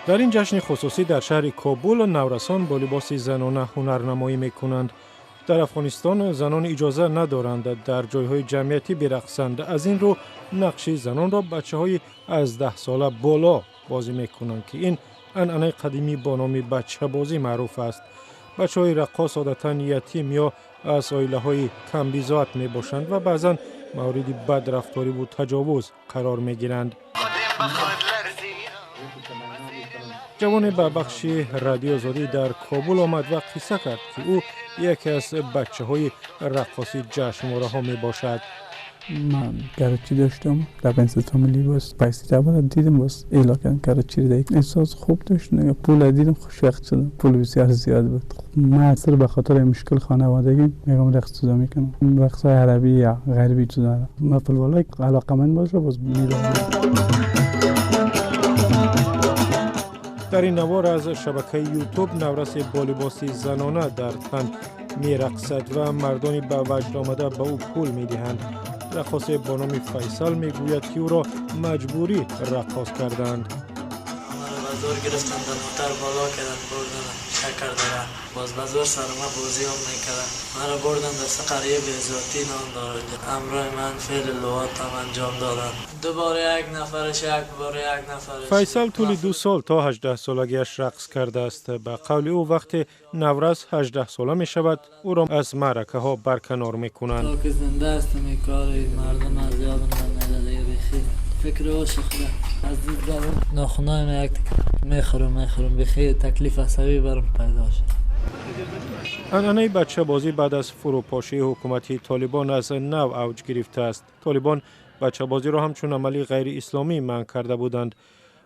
در این جشن خصوصی در شهر کابل نورسان با لباس زنانه هنرنمایی میکنند. در افغانستان زنان اجازه ندارند در جایهای جمعیتی برقصند. از این رو نقش زنان را بچه‌های از 10 ساله بالا بازی میکنند که این عنعنه قدیمی با نام بچه بازی معروف است. بچه‌های رقاص عادتاً یتیم یا از عائله‌های کم بی‌زات میباشند و بعضاً مورد بدرفتاری و تجاوز قرار میگیرند. جوان به بخش رادیو آزادی در کابل آمد و قصه کرد که او یکی از بچه‌های رقاصی جشنواره ها می باشد. من کراچی داشتم در بنسیت فامیلی باز پیسی جوان دیدم باز ایلاکن کراچی دیگه احساس خوب داشتم. پول دیدم خوشوقت شدم. پول بسیار زیاد بود. من اصلا به خاطر مشکل خانوادگی میگم رقص جدا میکنم. رقص عربی یا غربی جدا. من فوتبال علاقمند باز میرم. در این نوار از شبکه یوتیوب نورس با لباس زنانه در تن می رقصد و مردانی به وجد آمده به او پول می دهند. رقاص با نام فیصل می گوید که او را مجبوری رقاص کردند. بازار گرفتن دختر بالا کردن بردن شکر داره باز بازار سرما بازی هم میکردن من را بردن دست قریه بیزاتی نام داره امرای من فعل لوات هم انجام دادن دوباره یک نفرش فیصل طول 2 سال تا 18 سالگیش رقص کرده است. به قول او وقت نوروز 18 ساله می شود او را از معرکه ها برکنار می کنند. تا که زنده هستم این کاری مردم از یادم نمیده بخیر فکر عاشق از دید زبان ناخونای من یک میخورم بخیر تکلیف عصبی برم پیدا شد. عنعنه بچه بازی بعد از فروپاشی حکومتی طالبان از نو اوج گرفته است. طالبان بچه بازی را همچون عملی غیر اسلامی منع کرده بودند.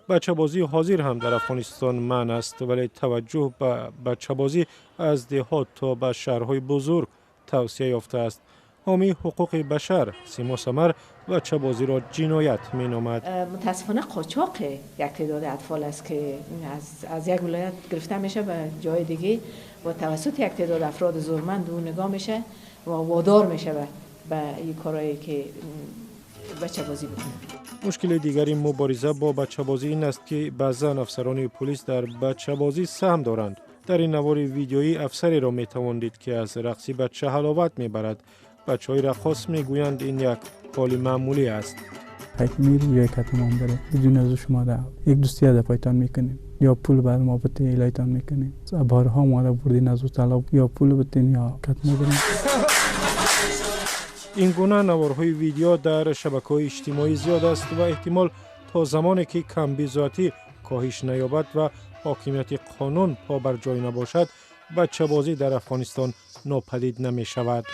بچه بازی حاضر هم در افغانستان منع است ولی توجه به بچه بازی از دهات تا به شهرهای بزرگ توسعه یافته است. حامی حقوق بشر سیما سمر بچه بازی را جنایت می نامد. متاسفانه قاچاق یک تعداد اطفال است که از یک ولایت گرفته میشه به جای دیگه و توسط یک تعداد افراد زورمند او نگاه میشه و وادار میشه به این کارهایی که بچه بازی بکنه. مشکل دیگری مبارزه با بچه بازی این است که بعضا افسران پلیس در بچه بازی سهم دارند. در این نوار ویدیویی افسری را می تواندید که از رقصی بچه حلاوت می برد. بچه های رقاص می گویند این یک حال معمولی است. میری یا یک کتمان بره بدون از شما در یک دوستی از پایتان میکنیم یا پول بر ما بتین ایلایتان میکنیم بارها ما را بردین از طلب یا پول بتین یا کتمان بریم. این گونه نوارهای ویدیو در شبکه‌های اجتماعی زیاد است و احتمال تا زمانی که کم بی‌ذاتی کاهش نیابد و حاکمیت قانون پا بر جای نباشد بچه بازی در افغانستان ناپدید نمی شود.